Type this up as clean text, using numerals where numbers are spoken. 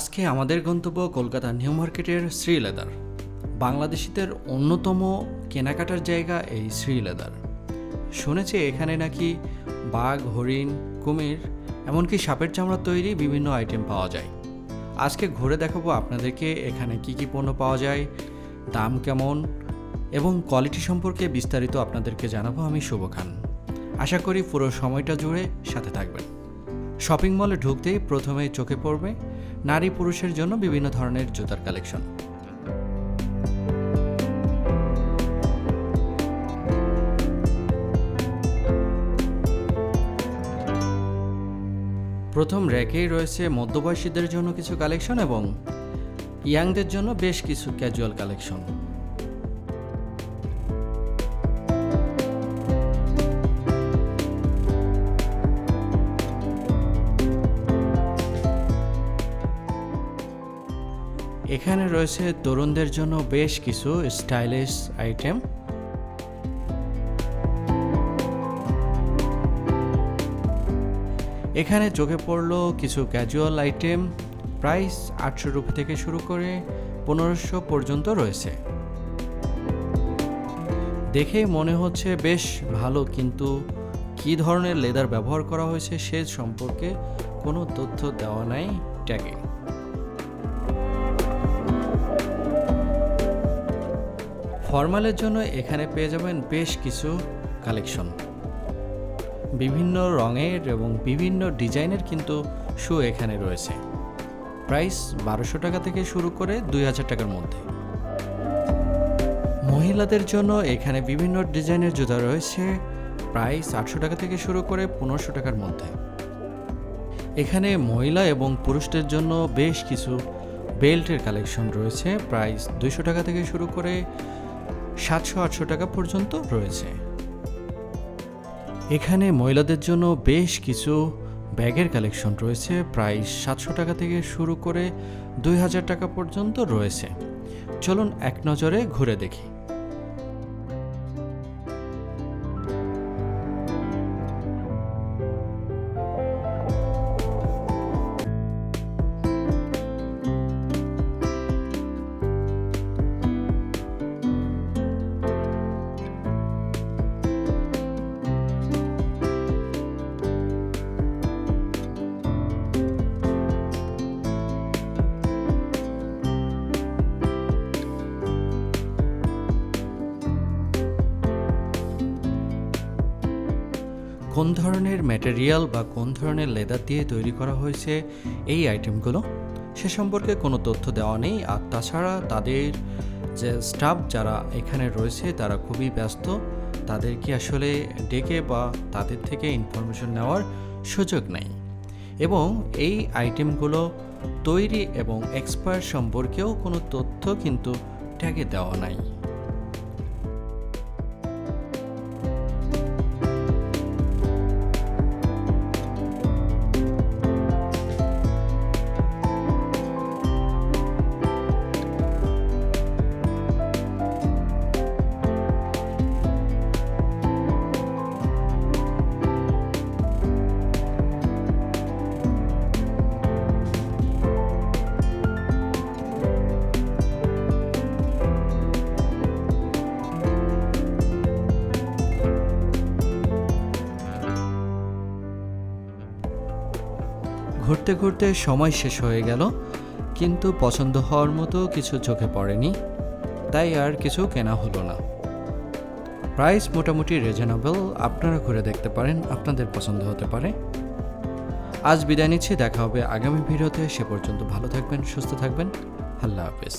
আজকে আমাদের গন্তব্য কলকাতা নিউ মার্কেটের শ্রী লেদার। বাংলাদেশিদের অন্যতম কেনাকাটার জায়গা এই শ্রী লেদার। শুনেছি এখানে নাকি বাঘ, হরিণ, কুমির, এমনকি সাপের চামড়া তৈরি বিভিন্ন আইটেম পাওয়া যায়। আজকে ঘুরে দেখাবো আপনাদেরকে এখানে কি কি পণ্য পাওয়া যায়, দাম কেমন এবং কোয়ালিটি সম্পর্কে বিস্তারিত আপনাদেরকে জানাবো আমি শুভ খান। আশা করি পুরো সময়টা জুড়ে সাথে থাকবেন। শপিং মলে ঢুকতেই প্রথমেই চোখে পড়বে নারী পুরুষের জন্য বিভিন্ন ধরনের জুতার কালেকশন। প্রথম র্যাকেই রয়েছে মধ্যবয়সীদের জন্য কিছু কালেকশন এবং ইয়াংদের জন্য বেশ কিছু ক্যাজুয়াল কালেকশন। এখানে রয়েছে তরুণদের জন্য বেশ কিছু স্টাইলিশ আইটেম। এখানে চোখে পড়ল কিছু ক্যাজুয়াল আইটেম, প্রাইস 800 রুপি থেকে শুরু করে 1500 পর্যন্ত রয়েছে। দেখে মনে হচ্ছে বেশ ভালো, কিন্তু কী ধরনের লেদার ব্যবহার করা হয়েছে সে সম্পর্কে কোনো তথ্য দেওয়া নাই ট্যাগে। ফর্মালের জন্য এখানে পেয়ে যাবেন বেশ কিছু কালেকশন, বিভিন্ন রঙের এবং বিভিন্ন ডিজাইনের কিন্তু শু এখানে রয়েছে। প্রাইস 1200 টাকা থেকে শুরু করে 2000 টাকার মধ্যে। মহিলাদের জন্য এখানে বিভিন্ন ডিজাইনের জুতা রয়েছে, প্রাইস 800 টাকা থেকে শুরু করে 1500 টাকার মধ্যে। এখানে মহিলা এবং পুরুষদের জন্য বেশ কিছু বেল্টের কালেকশন রয়েছে, প্রাইস 200 টাকা থেকে শুরু করে 700-800 টাকা পর্যন্ত রয়েছে। এখানে মহিলাদের জন্য বেশ কিছু ব্যাগের কালেকশন রয়েছে, প্রাইস 700 টাকা থেকে শুরু করে 2000 টাকা পর্যন্ত রয়েছে। চলুন এক নজরে ঘুরে দেখি। কোন ধরনের ম্যাটেরিয়াল বা কোন ধরনের লেদার দিয়ে তৈরি করা হয়েছে এই আইটেমগুলো সে সম্পর্কে কোনো তথ্য দেওয়া নেই। আর তাছাড়া তাদের যে স্টাফ যারা এখানে রয়েছে তারা খুবই ব্যস্ত, তাদেরকে আসলে ডেকে বা তাদের থেকে ইনফরমেশন নেওয়ার সুযোগ নেই। এবং এই আইটেমগুলো তৈরি এবং এক্সপায়ার সম্পর্কেও কোনো তথ্য কিন্তু ট্যাগে দেওয়া নাই। ঘুরতে ঘুরতে সময় শেষ হয়ে গেল, কিন্তু পছন্দ হওয়ার মতো কিছু চোখে পড়েনি, তাই আর কিছু কেনা হলো না। প্রাইস মোটামুটি রিজনেবল, আপনারা ঘুরে দেখতে পারেন, আপনাদের পছন্দ হতে পারে। আজ বিদায় নিচ্ছি, দেখা হবে আগামী ভিডিওতে। সে পর্যন্ত ভালো থাকবেন, সুস্থ থাকবেন। আল্লাহ হাফেজ।